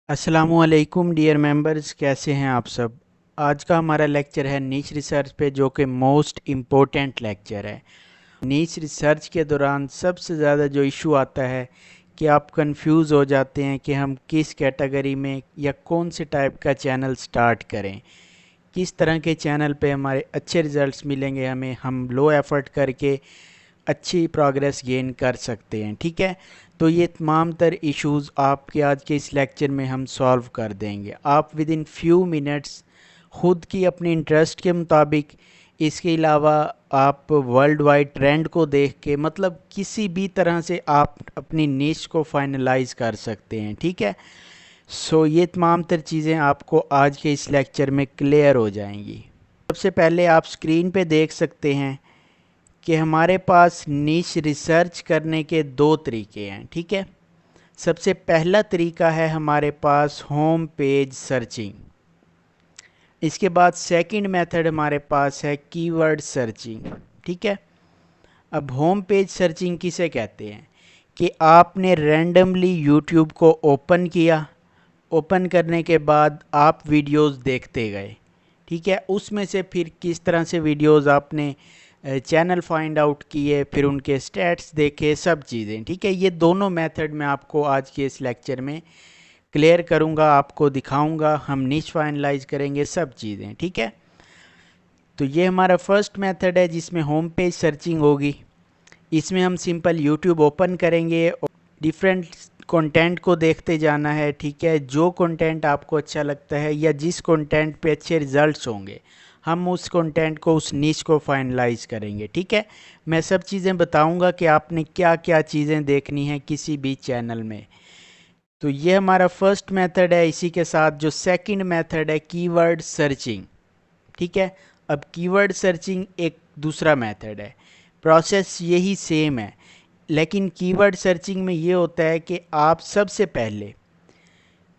अस्सलामुअलैकुम dear members, कैसे हैं आप सब। आज का हमारा लेक्चर है नीश रिसर्च पे, जो कि मोस्ट इम्पोर्टेंट लेक्चर है। नीश रिसर्च के दौरान सबसे ज़्यादा जो इशू आता है कि आप कंफ्यूज हो जाते हैं कि हम किस कैटेगरी में या कौन से टाइप का चैनल स्टार्ट करें, किस तरह के चैनल पे हमारे अच्छे रिजल्ट्स मिलेंगे, हमें हम लो एफर्ट करके अच्छी प्रोग्रेस गेन कर सकते हैं। ठीक है, तो ये तमाम तर इश्यूज़ आपके आज के इस लेक्चर में हम सॉल्व कर देंगे। आप विद इन फ्यू मिनट्स खुद की अपने इंटरेस्ट के मुताबिक, इसके अलावा आप वर्ल्ड वाइड ट्रेंड को देख के, मतलब किसी भी तरह से आप अपनी नीश को फाइनलाइज कर सकते हैं। ठीक है, सो ये तमाम तर चीज़ें आपको आज के इस लेक्चर में क्लियर हो जाएंगी। सबसे पहले आप स्क्रीन पे देख सकते हैं कि हमारे पास नीश रिसर्च करने के दो तरीके हैं। ठीक है, सबसे पहला तरीका है हमारे पास होम पेज सर्चिंग। इसके बाद सेकंड मेथड हमारे पास है कीवर्ड सर्चिंग। ठीक है, अब होम पेज सर्चिंग किसे कहते हैं कि आपने रैंडमली यूट्यूब को ओपन किया, ओपन करने के बाद आप वीडियोस देखते गए। ठीक है, उसमें से फिर किस तरह से वीडियोस आपने चैनल फाइंड आउट किए, फिर उनके स्टैट्स देखे, सब चीज़ें। ठीक है, ये दोनों मेथड मैं आपको आज के इस लेक्चर में क्लियर करूँगा, आपको दिखाऊंगा, हम निश फाइनलाइज करेंगे सब चीज़ें। ठीक है, तो ये हमारा फर्स्ट मेथड है जिसमें होम पेज सर्चिंग होगी। इसमें हम सिंपल यूट्यूब ओपन करेंगे और डिफरेंट कंटेंट को देखते जाना है। ठीक है, जो कंटेंट आपको अच्छा लगता है या जिस कंटेंट पे अच्छे रिजल्ट्स होंगे, हम उस कंटेंट को, उस नीश को फाइनलाइज करेंगे। ठीक है, मैं सब चीज़ें बताऊंगा कि आपने क्या क्या चीज़ें देखनी है किसी भी चैनल में। तो ये हमारा फर्स्ट मेथड है। इसी के साथ जो सेकंड मेथड है कीवर्ड सर्चिंग। ठीक है, अब कीवर्ड सर्चिंग एक दूसरा मेथड है, प्रोसेस यही सेम है, लेकिन कीवर्ड सर्चिंग में ये होता है कि आप सबसे पहले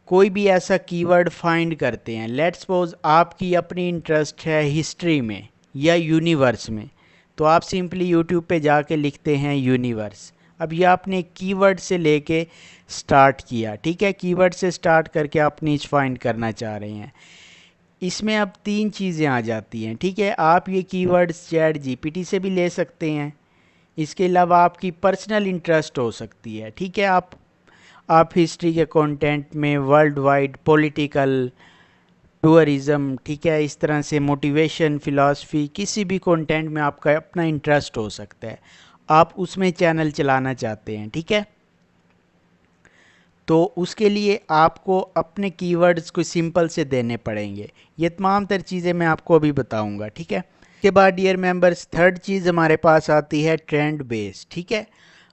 कोई भी ऐसा कीवर्ड फाइंड करते हैं। लेट्स सपोज आपकी अपनी इंटरेस्ट है हिस्ट्री में या यूनिवर्स में, तो आप सिंपली यूट्यूब पे जाके लिखते हैं यूनिवर्स। अब ये आपने कीवर्ड से लेके स्टार्ट किया। ठीक है, कीवर्ड से स्टार्ट करके आप नीच फाइंड करना चाह रहे हैं। इसमें अब तीन चीज़ें आ जाती हैं। ठीक है, आप ये कीवर्ड्स चैट जीपीटी से भी ले सकते हैं। इसके अलावा आपकी पर्सनल इंटरेस्ट हो सकती है। ठीक है, आप हिस्ट्री के कंटेंट में वर्ल्ड वाइड, पॉलिटिकल, टूरिज्म, ठीक है, इस तरह से मोटिवेशन, फिलॉसफी, किसी भी कंटेंट में आपका अपना इंटरेस्ट हो सकता है, आप उसमें चैनल चलाना चाहते हैं। ठीक है, तो उसके लिए आपको अपने कीवर्ड्स को सिंपल से देने पड़ेंगे। ये तमाम तर चीज़ें मैं आपको अभी बताऊंगा। ठीक है, के बाद डियर मेंबर्स थर्ड चीज़ हमारे पास आती है ट्रेंड बेस। ठीक है,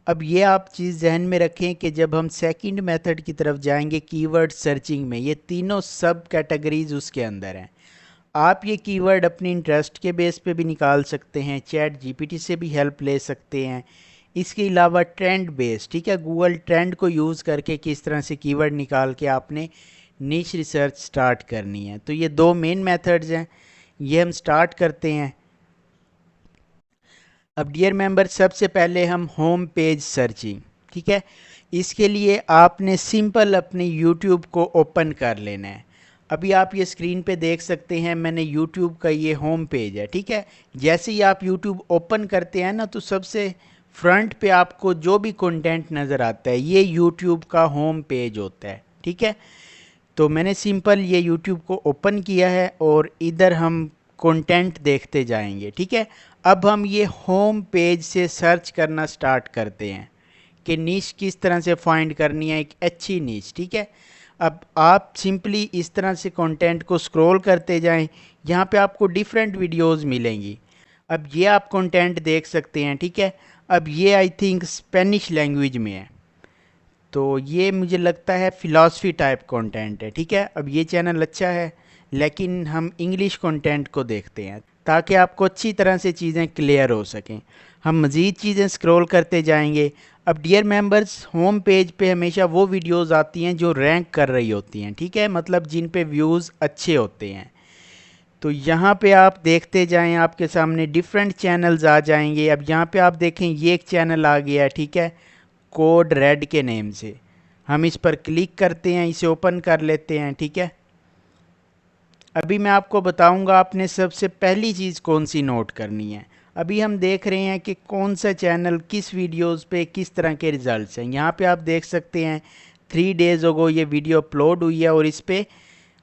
अब ये आप चीज़ जहन में रखें कि जब हम सेकंड मेथड की तरफ जाएंगे कीवर्ड सर्चिंग में, ये तीनों सब कैटेगरीज उसके अंदर हैं। आप ये कीवर्ड अपनी इंटरेस्ट के बेस पे भी निकाल सकते हैं, चैट जीपीटी से भी हेल्प ले सकते हैं। इसके अलावा ट्रेंड बेस, ठीक है, गूगल ट्रेंड को यूज़ करके किस तरह से कीवर्ड निकाल के आपने नीश रिसर्च स्टार्ट करनी है। तो ये दो मेन मेथड्स हैं, ये हम स्टार्ट करते हैं। अब डियर मेंबर सबसे पहले हम होम पेज सर्चिंग। ठीक है, इसके लिए आपने सिंपल अपनी यूट्यूब को ओपन कर लेना है। अभी आप ये स्क्रीन पे देख सकते हैं, मैंने यूट्यूब का ये होम पेज है। ठीक है, जैसे ही आप यूट्यूब ओपन करते हैं ना, तो सबसे फ्रंट पे आपको जो भी कंटेंट नज़र आता है, ये यूट्यूब का होम पेज होता है। ठीक है, तो मैंने सिंपल ये यूट्यूब को ओपन किया है और इधर हम कंटेंट देखते जाएंगे। ठीक है, अब हम ये होम पेज से सर्च करना स्टार्ट करते हैं कि नीश किस तरह से फाइंड करनी है, एक अच्छी नीश। ठीक है, अब आप सिंपली इस तरह से कंटेंट को स्क्रॉल करते जाएं, यहाँ पे आपको डिफरेंट वीडियोस मिलेंगी। अब ये आप कंटेंट देख सकते हैं। ठीक है, अब ये आई थिंक स्पेनिश लैंग्वेज में है, तो ये मुझे लगता है फ़िलासफ़ी टाइप कंटेंट है। ठीक है, अब ये चैनल अच्छा है, लेकिन हम इंग्लिश कंटेंट को देखते हैं ताकि आपको अच्छी तरह से चीज़ें क्लियर हो सकें। हम मज़ीद चीज़ें स्क्रॉल करते जाएंगे। अब डियर मेंबर्स, होम पेज पे हमेशा वो वीडियोस आती हैं जो रैंक कर रही होती हैं। ठीक है, मतलब जिन पे व्यूज़ अच्छे होते हैं। तो यहाँ पे आप देखते जाएं, आपके सामने डिफरेंट चैनल्स आ जाएंगे। अब यहाँ पे आप देखें, ये एक चैनल आ गया है। ठीक है, कोड रेड के नेम से। हम इस पर क्लिक करते हैं, इसे ओपन कर लेते हैं। ठीक है, अभी मैं आपको बताऊंगा आपने सबसे पहली चीज़ कौन सी नोट करनी है। अभी हम देख रहे हैं कि कौन सा चैनल किस वीडियोस पे किस तरह के रिजल्ट्स हैं। यहाँ पे आप देख सकते हैं 3 डेज़ अगो ये वीडियो अपलोड हुई है और इस पे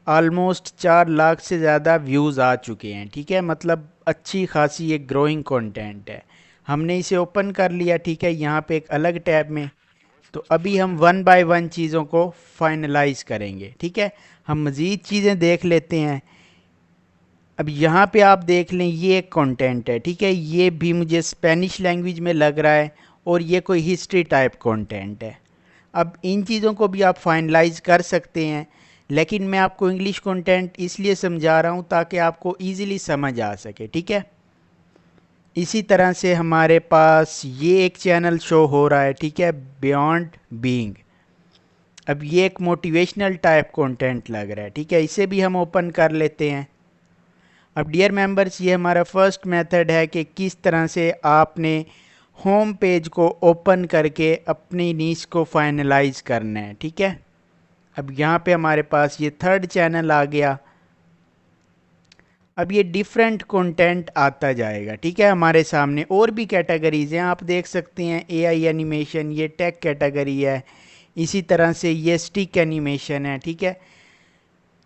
ऑलमोस्ट 4 लाख से ज़्यादा व्यूज़ आ चुके हैं। ठीक है, मतलब अच्छी खासी ये ग्रोइंग कंटेंट है। हमने इसे ओपन कर लिया। ठीक है, यहाँ पे एक अलग टैब में। तो अभी हम वन बाय वन चीज़ों को फाइनलाइज करेंगे। ठीक है, हम मज़ीद चीज़ें देख लेते हैं। अब यहाँ पे आप देख लें ये एक कंटेंट है। ठीक है, ये भी मुझे स्पेनिश लैंग्वेज में लग रहा है और ये कोई हिस्ट्री टाइप कंटेंट है। अब इन चीज़ों को भी आप फाइनलाइज कर सकते हैं, लेकिन मैं आपको इंग्लिश कंटेंट इसलिए समझा रहा हूँ ताकि आपको इजीली समझ आ सके। ठीक है, इसी तरह से हमारे पास ये एक चैनल शो हो रहा है। ठीक है, बियॉन्ड बीइंग। अब ये एक मोटिवेशनल टाइप कंटेंट लग रहा है। ठीक है, इसे भी हम ओपन कर लेते हैं। अब डियर मेंबर्स, ये हमारा फर्स्ट मेथड है कि किस तरह से आपने होम पेज को ओपन करके अपनी नीश को फाइनलाइज करना है। ठीक है, अब यहाँ पे हमारे पास ये थर्ड चैनल आ गया। अब ये डिफरेंट कंटेंट आता जाएगा। ठीक है, हमारे सामने और भी कैटेगरीज हैं, आप देख सकते हैं। एआई एनिमेशन, ये टेक कैटेगरी है। इसी तरह से ये स्टिक एनिमेशन है। ठीक है,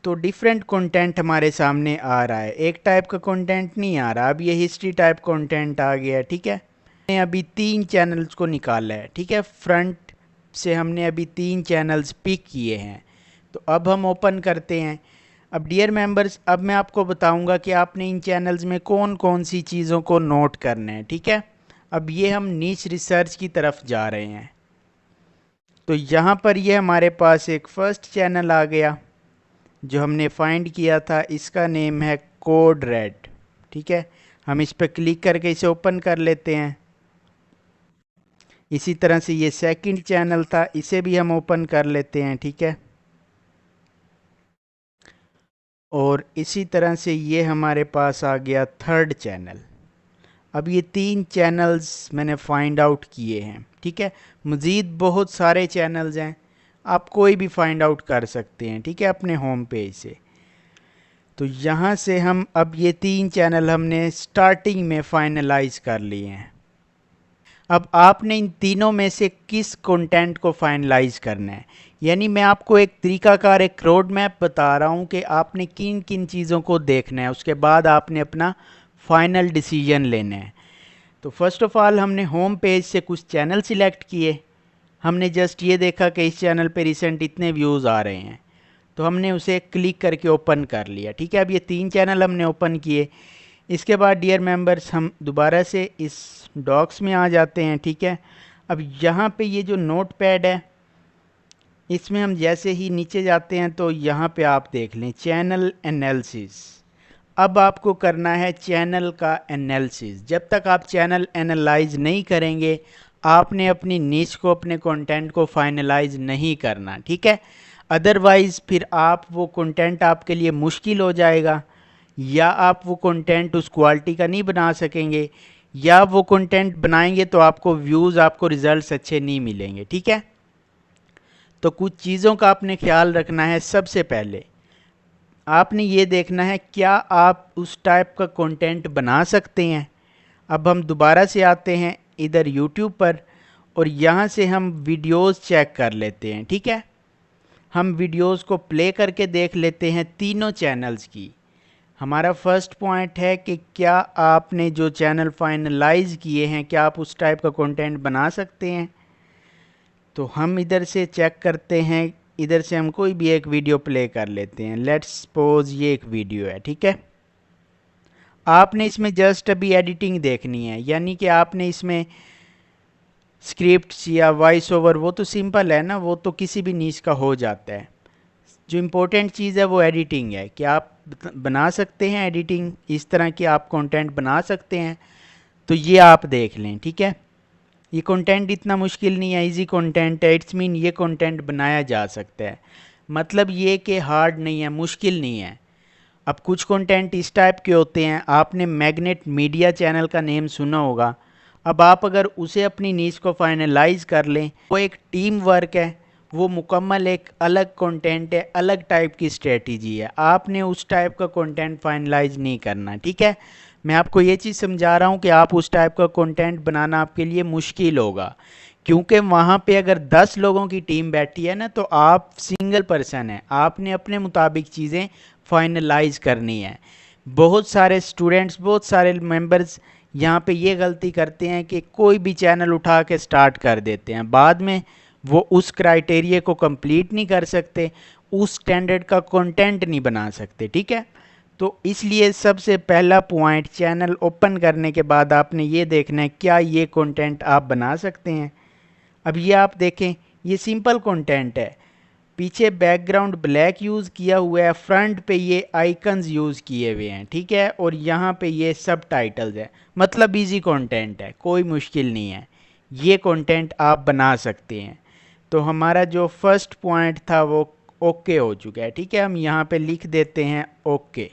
तो डिफरेंट कंटेंट हमारे सामने आ रहा है, एक टाइप का कंटेंट नहीं आ रहा। अब ये हिस्ट्री टाइप कंटेंट आ गया है। ठीक है, हमने अभी 3 चैनल्स को निकाला है। ठीक है, फ्रंट से हमने अभी 3 चैनल्स पिक किए हैं। तो अब हम ओपन करते हैं। अब डियर मेंबर्स, अब मैं आपको बताऊंगा कि आपने इन चैनल्स में कौन कौन सी चीज़ों को नोट करना है। ठीक है, अब ये हम नीच रिसर्च की तरफ जा रहे हैं। तो यहाँ पर ये हमारे पास एक फर्स्ट चैनल आ गया जो हमने फाइंड किया था। इसका नेम है कोड रेड। ठीक है, हम इस पर क्लिक करके इसे ओपन कर लेते हैं। इसी तरह से ये सेकंड चैनल था, इसे भी हम ओपन कर लेते हैं। ठीक है, और इसी तरह से ये हमारे पास आ गया थर्ड चैनल। अब ये 3 चैनल्स मैंने फाइंड आउट किए हैं। ठीक है, मज़ीद बहुत सारे चैनल्स हैं, आप कोई भी फाइंड आउट कर सकते हैं। ठीक है, अपने होम पेज से। तो यहाँ से हम अब ये 3 चैनल हमने स्टार्टिंग में फाइनलाइज कर लिए हैं। अब आपने इन तीनों में से किस कंटेंट को फाइनलाइज करना है, यानी मैं आपको एक तरीकाकार, एक रोड मैप बता रहा हूँ कि आपने किन किन चीज़ों को देखना है, उसके बाद आपने अपना फाइनल डिसीजन लेना है। तो फर्स्ट ऑफ ऑल हमने होम पेज से कुछ चैनल सिलेक्ट किए। हमने जस्ट ये देखा कि इस चैनल पे रिसेंट इतने व्यूज़ आ रहे हैं, तो हमने उसे क्लिक करके ओपन कर लिया। ठीक है, अब ये 3 चैनल हमने ओपन किए। इसके बाद डियर मेंबर्स, हम दोबारा से इस डॉक्स में आ जाते हैं। ठीक है, अब यहाँ पे ये जो नोट पैड है, इसमें हम जैसे ही नीचे जाते हैं तो यहाँ पे आप देख लें चैनल एनालिसिस। अब आपको करना है चैनल का एनालिसिस। जब तक आप चैनल एनालाइज नहीं करेंगे, आपने अपनी नीच को, अपने कंटेंट को फाइनलाइज नहीं करना। ठीक है, अदरवाइज़ फिर आप वो कंटेंट आपके लिए मुश्किल हो जाएगा, या आप वो कंटेंट उस क्वालिटी का नहीं बना सकेंगे, या वो कंटेंट बनाएंगे तो आपको व्यूज़, आपको रिजल्ट्स अच्छे नहीं मिलेंगे। ठीक है, तो कुछ चीज़ों का आपने ख्याल रखना है। सबसे पहले आपने ये देखना है क्या आप उस टाइप का कंटेंट बना सकते हैं। अब हम दोबारा से आते हैं इधर यूट्यूब पर और यहाँ से हम वीडियोस चेक कर लेते हैं। ठीक है, हम वीडियोस को प्ले करके देख लेते हैं तीनों चैनल्स की। हमारा फर्स्ट पॉइंट है कि क्या आपने जो चैनल फाइनलाइज किए हैं, क्या आप उस टाइप का कंटेंट बना सकते हैं। तो हम इधर से चेक करते हैं, इधर से हम कोई भी एक वीडियो प्ले कर लेते हैं। लेट्स सपोज ये एक वीडियो है। ठीक है, आपने इसमें जस्ट अभी एडिटिंग देखनी है, यानी कि आपने इसमें स्क्रिप्ट्स या वॉइस ओवर, वो तो सिंपल है ना, वो तो किसी भी नीच का हो जाता है। जो इम्पोर्टेंट चीज़ है वो एडिटिंग है कि आप बना सकते हैं एडिटिंग, इस तरह की आप कंटेंट बना सकते हैं। तो ये आप देख लें। ठीक है, ये कंटेंट इतना मुश्किल नहीं है, इजी कंटेंट है। इट्स मीन ये कंटेंट बनाया जा सकता है, मतलब ये कि हार्ड नहीं है, मुश्किल नहीं है। अब कुछ कंटेंट इस टाइप के होते हैं, आपने मैग्नेट मीडिया चैनल का नेम सुना होगा। अब आप अगर उसे अपनी नीच को फाइनलाइज कर लें, वो एक टीम वर्क है, वो मुकम्मल एक अलग कंटेंट है, अलग टाइप की स्ट्रेटजी है। आपने उस टाइप का कंटेंट फाइनलाइज नहीं करना, ठीक है। मैं आपको ये चीज़ समझा रहा हूँ कि आप उस टाइप का कंटेंट बनाना आपके लिए मुश्किल होगा, क्योंकि वहाँ पे अगर 10 लोगों की टीम बैठी है ना, तो आप सिंगल पर्सन है, आपने अपने मुताबिक चीज़ें फाइनलाइज करनी है। बहुत सारे स्टूडेंट्स, बहुत सारे मेंबर्स यहाँ पे ये गलती करते हैं कि कोई भी चैनल उठा के स्टार्ट कर देते हैं, बाद में वो उस क्राइटेरिया को कंप्लीट नहीं कर सकते, उस स्टैंडर्ड का कंटेंट नहीं बना सकते, ठीक है। तो इसलिए सबसे पहला पॉइंट, चैनल ओपन करने के बाद आपने ये देखना है क्या ये कंटेंट आप बना सकते हैं। अब ये आप देखें, ये सिंपल कंटेंट है, पीछे बैकग्राउंड ब्लैक यूज़ किया हुआ है, फ्रंट पे ये आइकन्स यूज़ किए हुए हैं, ठीक है, और यहाँ पे ये सब टाइटल्स है, मतलब इजी कंटेंट है, कोई मुश्किल नहीं है, ये कंटेंट आप बना सकते हैं। तो हमारा जो फर्स्ट पॉइंट था वो ओके हो चुका है, ठीक है। हम यहाँ पे लिख देते हैं ओके।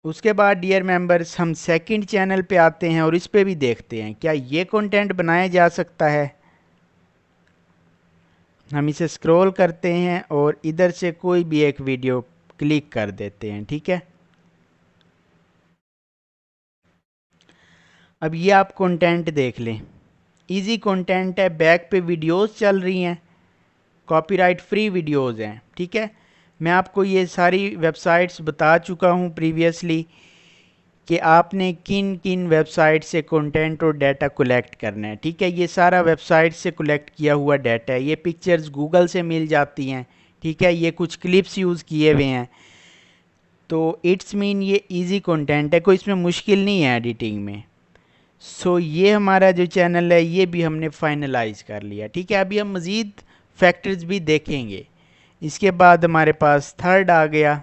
उसके बाद डियर मेंबर्स, हम सेकंड चैनल पे आते हैं और इस पे भी देखते हैं क्या ये कंटेंट बनाया जा सकता है। हम इसे स्क्रॉल करते हैं और इधर से कोई भी एक वीडियो क्लिक कर देते हैं, ठीक है। अब ये आप कंटेंट देख लें, इजी कंटेंट है, बैक पे वीडियोस चल रही हैं, कॉपीराइट फ्री वीडियोस हैं, ठीक है। मैं आपको ये सारी वेबसाइट्स बता चुका हूँ प्रीवियसली कि आपने किन किन वेबसाइट से कंटेंट और डाटा कलेक्ट करना है, ठीक है। ये सारा वेबसाइट से कलेक्ट किया हुआ डाटा है, ये पिक्चर्स गूगल से मिल जाती हैं, ठीक है, ये कुछ क्लिप्स यूज़ किए हुए हैं। तो इट्स मीन ये इजी कंटेंट है, कोई इसमें मुश्किल नहीं है एडिटिंग में। सो ये हमारा जो चैनल है ये भी हमने फाइनलाइज कर लिया, ठीक है। अभी हम मज़ीद फैक्टर्स भी देखेंगे। इसके बाद हमारे पास थर्ड आ गया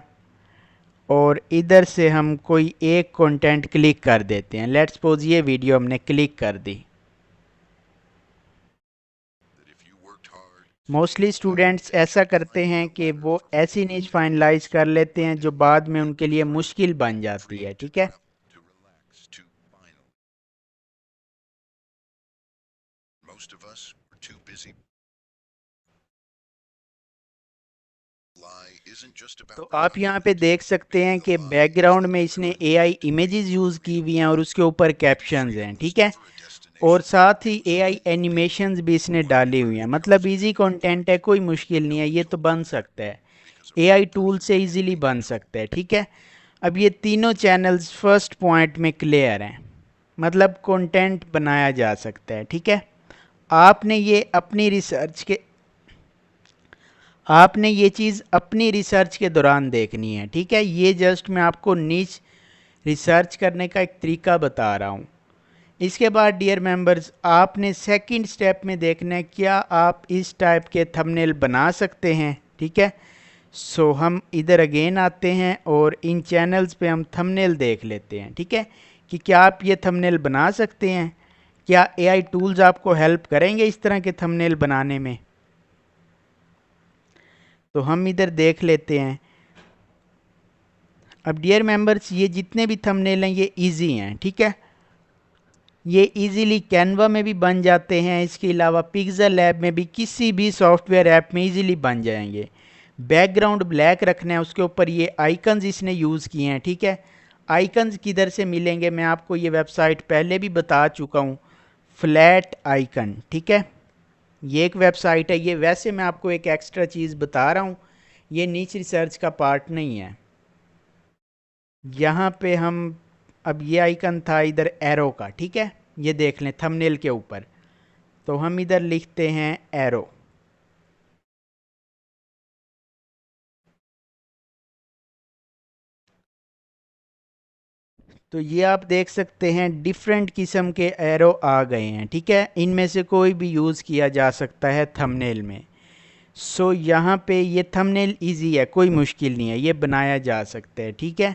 और इधर से हम कोई एक कंटेंट क्लिक कर देते हैं। लेट्स सपोज ये वीडियो हमने क्लिक कर दी। मोस्टली स्टूडेंट्स ऐसा करते हैं कि वो ऐसी नीच फाइनलाइज कर लेते हैं जो बाद में उनके लिए मुश्किल बन जाती है, ठीक है। तो आप यहाँ पे देख सकते हैं कि बैकग्राउंड में इसने एआई इमेजेस यूज़ की हुई हैं और उसके ऊपर कैप्शंस हैं, ठीक है, और साथ ही एआई एनिमेशंस भी इसने डाली हुई हैं। मतलब इजी कंटेंट है, कोई मुश्किल नहीं है, ये तो बन सकता है, एआई टूल से इजीली बन सकता है, ठीक है। अब ये तीनों चैनल्स फर्स्ट पॉइंट में क्लियर हैं, मतलब कंटेंट बनाया जा सकता है, ठीक है। आपने ये अपनी रिसर्च के आपने ये चीज़ अपनी रिसर्च के दौरान देखनी है, ठीक है। ये जस्ट मैं आपको नीच रिसर्च करने का एक तरीका बता रहा हूँ। इसके बाद डियर मेंबर्स, आपने सेकंड स्टेप में देखना है क्या आप इस टाइप के थंबनेल बना सकते हैं, ठीक है। सो हम इधर अगेन आते हैं और इन चैनल्स पे हम थंबनेल देख लेते हैं, ठीक है, कि क्या आप ये थंबनेल बना सकते हैं, क्या एआई टूल्स आपको हेल्प करेंगे इस तरह के थंबनेल बनाने में। तो हम इधर देख लेते हैं। अब डियर मेंबर्स, ये जितने भी थंबनेल हैं ये इजी हैं, ठीक है, ये इजीली कैनवा में भी बन जाते हैं, इसके अलावा पिक्सेल ऐप में भी, किसी भी सॉफ्टवेयर ऐप में इजीली बन जाएंगे। बैकग्राउंड ब्लैक रखना है, उसके ऊपर ये आइकन्स इसने यूज़ किए हैं, ठीक है। आइकन्स किधर से मिलेंगे, मैं आपको ये वेबसाइट पहले भी बता चुका हूँ, फ्लैट आइकन, ठीक है, ये एक वेबसाइट है। ये वैसे मैं आपको एक एक्स्ट्रा चीज़ बता रहा हूँ, ये नीच रिसर्च का पार्ट नहीं है। यहाँ पे हम, अब ये आइकन था इधर एरो का, ठीक है, ये देख लें थंबनेल के ऊपर, तो हम इधर लिखते हैं एरो। तो ये आप देख सकते हैं डिफरेंट किस्म के एरो आ गए हैं, ठीक है, इनमें से कोई भी यूज़ किया जा सकता है थंबनेल में। सो यहाँ पे ये थंबनेल इजी है, कोई मुश्किल नहीं है, ये बनाया जा सकता है, ठीक है।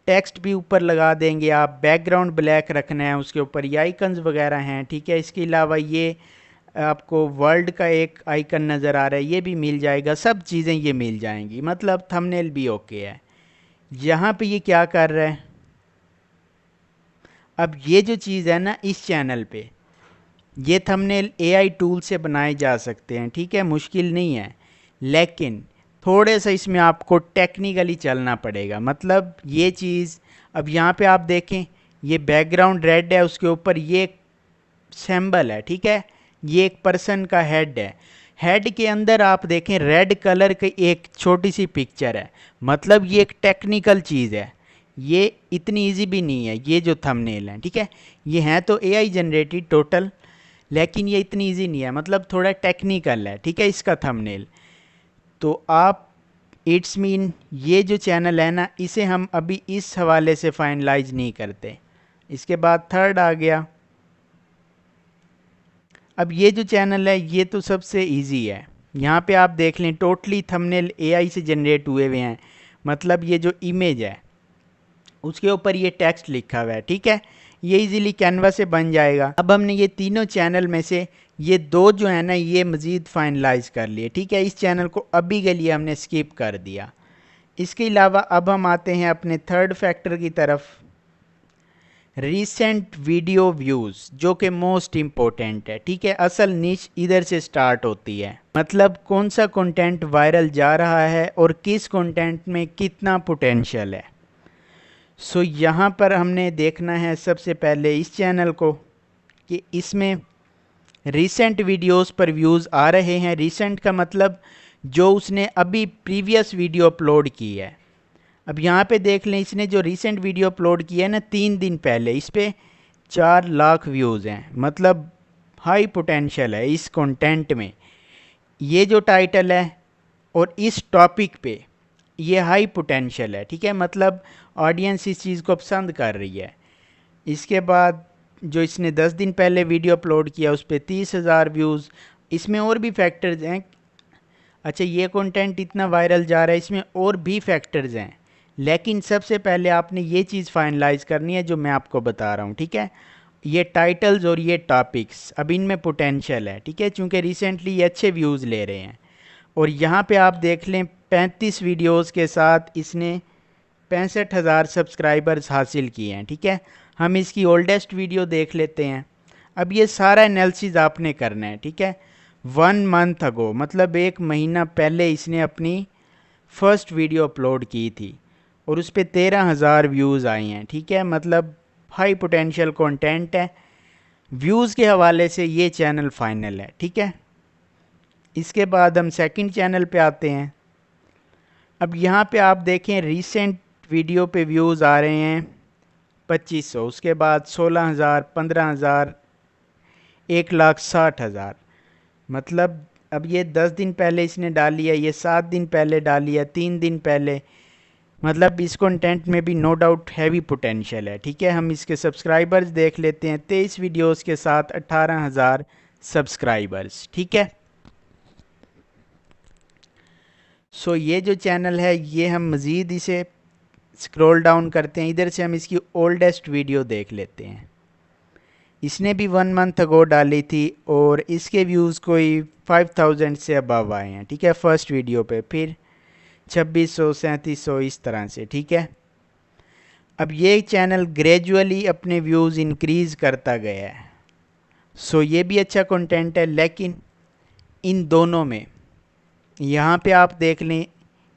टेक्स्ट भी ऊपर लगा देंगे आप, बैकग्राउंड ब्लैक रखना है, उसके ऊपर ये आइकन्स वगैरह हैं, ठीक है। इसके अलावा ये आपको वर्ल्ड का एक आइकन नज़र आ रहा है, ये भी मिल जाएगा, सब चीज़ें ये मिल जाएंगी, मतलब थंबनेल भी ओके है। यहाँ पे ये क्या कर रहा है, अब ये जो चीज़ है ना इस चैनल पे, ये थंबनेल एआई टूल से बनाए जा सकते हैं, ठीक है, मुश्किल नहीं है, लेकिन थोड़े सा इसमें आपको टेक्निकली चलना पड़ेगा। मतलब ये चीज़, अब यहाँ पे आप देखें, ये बैकग्राउंड रेड है, उसके ऊपर ये एक सिंबल है, ठीक है, ये एक पर्सन का हेड है। हेड के अंदर आप देखें रेड कलर की एक छोटी सी पिक्चर है। मतलब ये एक टेक्निकल चीज़ है, ये इतनी इजी भी नहीं है। ये जो थंबनेल है, ठीक है, ये हैं तो एआई जनरेटेड टोटल, लेकिन ये इतनी इजी नहीं है, मतलब थोड़ा टेक्निकल है, ठीक है, इसका थंबनेल। तो आप, इट्स मीन ये जो चैनल है ना, इसे हम अभी इस हवाले से फाइनलाइज नहीं करते। इसके बाद थर्ड आ गया। अब ये जो चैनल है ये तो सबसे इजी है। यहाँ पे आप देख लें टोटली थंबनेल एआई से जनरेट हुए हुए हैं। मतलब ये जो इमेज है उसके ऊपर ये टेक्स्ट लिखा हुआ है, ठीक है, ये इजीली कैनवा से बन जाएगा। अब हमने ये तीनों चैनल में से ये दो जो है ना ये मज़ीद फाइनलाइज कर लिए, ठीक है, इस चैनल को अभी के लिए हमने स्किप कर दिया। इसके अलावा अब हम आते हैं अपने थर्ड फैक्टर की तरफ, रीसेंट वीडियो व्यूज़, जो कि मोस्ट इम्पोर्टेंट है, ठीक है। असल नीच इधर से स्टार्ट होती है, मतलब कौन सा कंटेंट वायरल जा रहा है और किस कंटेंट में कितना पोटेंशियल है। सो यहाँ पर हमने देखना है सबसे पहले इस चैनल को कि इसमें रीसेंट वीडियोस पर व्यूज़ आ रहे हैं। रीसेंट का मतलब जो उसने अभी प्रीवियस वीडियो अपलोड की है। अब यहाँ पे देख लें, इसने जो रीसेंट वीडियो अपलोड की है ना 3 दिन पहले, इस पे 4 लाख व्यूज़ हैं। मतलब हाई पोटेंशियल है इस कंटेंट में। ये जो टाइटल है और इस टॉपिक पे ये हाई पोटेंशियल है, ठीक है, मतलब ऑडियंस इस चीज़ को पसंद कर रही है। इसके बाद जो इसने 10 दिन पहले वीडियो अपलोड किया उस पर 30,000 व्यूज़। इसमें और भी फैक्टर्स हैं। अच्छा, ये कंटेंट इतना वायरल जा रहा है, इसमें और भी फैक्टर्स हैं, लेकिन सबसे पहले आपने ये चीज़ फाइनलाइज करनी है जो मैं आपको बता रहा हूँ, ठीक है। ये टाइटल्स और ये टॉपिक्स, अब इनमें पोटेंशियल है, ठीक है, चूँकि रिसेंटली ये अच्छे व्यूज़ ले रहे हैं। और यहाँ पे आप देख लें 35 वीडियोज़ के साथ इसने 65,000 सब्सक्राइबर्स हासिल किए हैं, ठीक है। हम इसकी ओल्डेस्ट वीडियो देख लेते हैं। अब ये सारा एनालिसिस आपने करना है, ठीक है। 1 मंथ अगो, मतलब 1 महीना पहले इसने अपनी फर्स्ट वीडियो अपलोड की थी और उस पर 13,000 व्यूज़ आई हैं, ठीक है, मतलब हाई पोटेंशियल कंटेंट है। व्यूज़ के हवाले से ये चैनल फाइनल है, ठीक है। इसके बाद हम सेकंड चैनल पे आते हैं। अब यहाँ पे आप देखें रीसेंट वीडियो पे व्यूज़ आ रहे हैं 2500, उसके बाद 16,000, 15,000, 1,60,000। मतलब अब ये 10 दिन पहले इसने डाली है, ये 7 दिन पहले डाली है, 3 दिन पहले। मतलब इस कंटेंट में भी नो डाउट हैवी पोटेंशियल है, ठीक है। हम इसके सब्सक्राइबर्स देख लेते हैं, 23 वीडियोस के साथ 18,000 सब्सक्राइबर्स, ठीक है। सो ये जो चैनल है ये हम मज़ीद इसे स्क्रॉल डाउन करते हैं, इधर से हम इसकी ओल्डेस्ट वीडियो देख लेते हैं। इसने भी 1 मंथ अगो डाली थी और इसके व्यूज़ कोई 5,000 से अबव आए हैं, ठीक है, फर्स्ट वीडियो पे। फिर 2600, 3700 इस तरह से, ठीक है। अब ये चैनल ग्रेजुअली अपने व्यूज़ इंक्रीज़ करता गया है। सो ये भी अच्छा कंटेंट है, लेकिन इन दोनों में यहाँ पे आप देख लें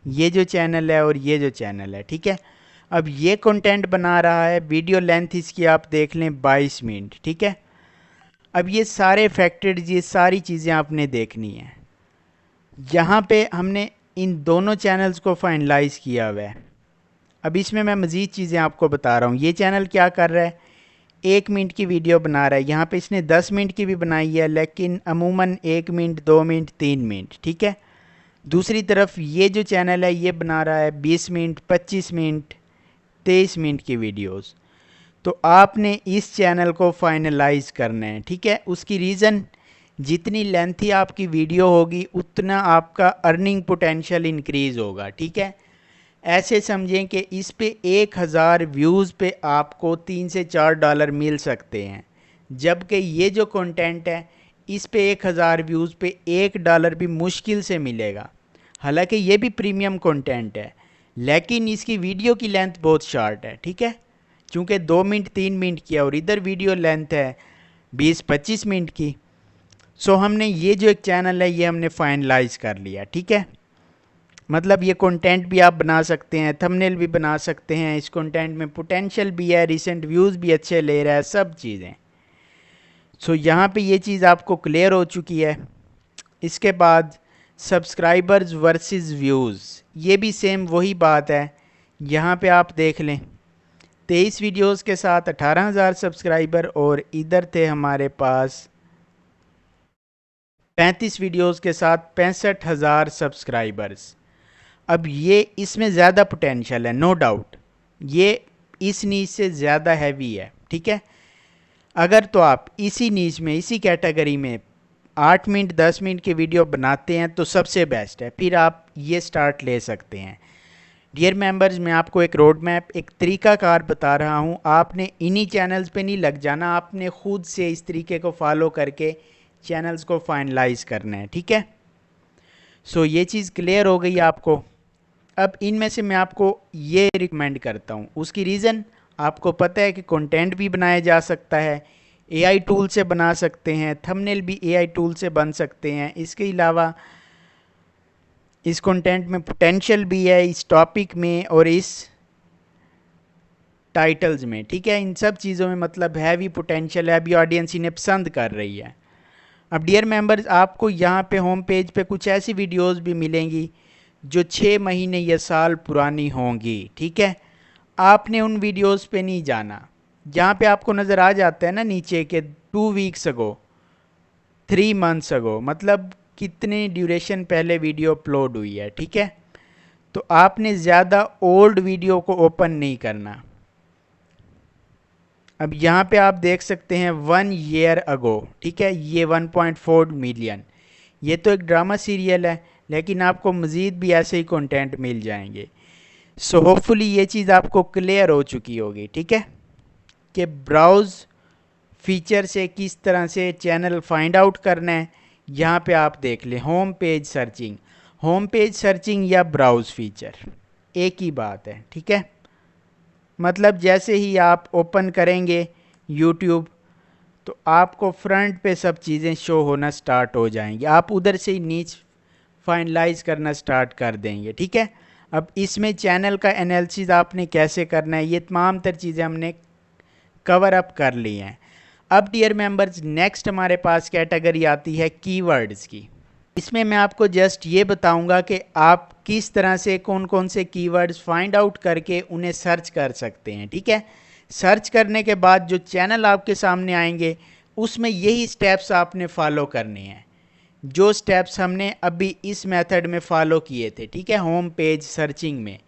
ये जो चैनल है और ये जो चैनल है, ठीक है। अब ये कंटेंट बना रहा है, वीडियो लेंथ इसकी आप देख लें 22 मिनट, ठीक है। अब ये सारे फैक्टर्स, ये सारी चीज़ें आपने देखनी है। यहाँ पे हमने इन दोनों चैनल्स को फाइनलाइज किया हुआ है। अब इसमें मैं मज़ीद चीज़ें आपको बता रहा हूँ। ये चैनल क्या कर रहा है, 1 मिनट की वीडियो बना रहा है। यहाँ पे इसने 10 मिनट की भी बनाई है, लेकिन अमूमन 1 मिनट, 2 मिनट, 3 मिनट, ठीक है। दूसरी तरफ ये जो चैनल है ये बना रहा है 20 मिनट, 25 मिनट, 23 मिनट की वीडियोस। तो आपने इस चैनल को फाइनलाइज करना है, ठीक है। उसकी रीज़न, जितनी लेंथी आपकी वीडियो होगी उतना आपका अर्निंग पोटेंशियल इंक्रीज़ होगा, ठीक है। ऐसे समझें कि इस पे 1,000 व्यूज़ पे आपको 3 से 4 डॉलर मिल सकते हैं, जबकि ये जो कंटेंट है इस पे 1,000 व्यूज़ पे 1 डॉलर भी मुश्किल से मिलेगा। हालांकि ये भी प्रीमियम कंटेंट है, लेकिन इसकी वीडियो की लेंथ बहुत शॉर्ट है, ठीक है। चूँकि 2 मिनट 3 मिनट की है और इधर वीडियो लेंथ है 20-25 मिनट की। सो हमने ये जो एक चैनल है ये हमने फाइनलाइज कर लिया, ठीक है। मतलब ये कंटेंट भी आप बना सकते हैं, थंबनेल भी बना सकते हैं, इस कंटेंट में पोटेंशियल भी है, रिसेंट व्यूज़ भी अच्छे ले रहा है, सब चीज़ें। सो यहाँ पे ये चीज़ आपको क्लियर हो चुकी है। इसके बाद सब्सक्राइबर्स वर्सेस व्यूज़, ये भी सेम वही बात है। यहाँ पे आप देख लें 23 वीडियोस के साथ 18,000 सब्सक्राइबर, और इधर थे हमारे पास 35 वीडियोस के साथ 65,000 सब्सक्राइबर्स। अब ये इसमें ज़्यादा पोटेंशियल है, नो डाउट, ये इस नीच से ज़्यादा हैवी है, ठीक है। अगर तो आप इसी नीच में, इसी कैटेगरी में 8 मिनट 10 मिनट के वीडियो बनाते हैं तो सबसे बेस्ट है, फिर आप ये स्टार्ट ले सकते हैं। डियर मेंबर्स, मैं आपको एक रोड मैप, एक तरीकाकार बता रहा हूँ। आपने इन्हीं चैनल्स पे नहीं लग जाना, आपने खुद से इस तरीके को फॉलो करके चैनल्स को फाइनलाइज करना है, ठीक है। सो ये चीज़ क्लियर हो गई आपको। अब इनमें से मैं आपको ये रिकमेंड करता हूँ, उसकी रीज़न आपको पता है कि कंटेंट भी बनाया जा सकता है, एआई टूल से बना सकते हैं, थंबनेल भी एआई टूल से बन सकते हैं। इसके अलावा इस कंटेंट में पोटेंशियल भी है, इस टॉपिक में और इस टाइटल्स में, ठीक है। इन सब चीज़ों में मतलब है भी पोटेंशियल है, अभी ऑडियंस इन्हें पसंद कर रही है। अब डियर मेंबर्स, आपको यहाँ पे होम पेज पे कुछ ऐसी वीडियोस भी मिलेंगी जो 6 महीने या साल पुरानी होंगी, ठीक है। आपने उन वीडियोस पे नहीं जाना। जहाँ पे आपको नज़र आ जाता है ना नीचे के 2 वीक्स अगो, 3 मंथ्स अगो, मतलब कितने ड्यूरेशन पहले वीडियो अपलोड हुई है, ठीक है। तो आपने ज़्यादा ओल्ड वीडियो को ओपन नहीं करना। अब यहाँ पे आप देख सकते हैं 1 ईयर अगो, ठीक है, ये 1.4 मिलियन। ये तो एक ड्रामा सीरियल है, लेकिन आपको मज़ीद भी ऐसे ही कंटेंट मिल जाएंगे। सो होपफुली ये चीज़ आपको क्लियर हो चुकी होगी, ठीक है, कि ब्राउज़ फीचर से किस तरह से चैनल फाइंड आउट करना है। यहाँ पे आप देख लें home page searching, home page searching या ब्राउज़ फीचर एक ही बात है, ठीक है। मतलब जैसे ही आप ओपन करेंगे यूट्यूब तो आपको फ्रंट पे सब चीज़ें शो होना स्टार्ट हो जाएंगी, आप उधर से ही नीच फाइनलाइज करना स्टार्ट कर देंगे, ठीक है। अब इसमें चैनल का एनालिसिस आपने कैसे करना है, ये तमाम तर चीज़ें हमने कवर अप कर ली हैं। अब डियर मेंबर्स, नेक्स्ट हमारे पास कैटेगरी आती है कीवर्ड्स की। इसमें मैं आपको जस्ट ये बताऊंगा कि आप किस तरह से कौन कौन से कीवर्ड्स फाइंड आउट करके उन्हें सर्च कर सकते हैं, ठीक है। सर्च करने के बाद जो चैनल आपके सामने आएंगे उसमें यही स्टेप्स आपने फॉलो करने हैं, जो स्टेप्स हमने अभी इस मेथड में फॉलो किए थे, ठीक है, होम पेज सर्चिंग में।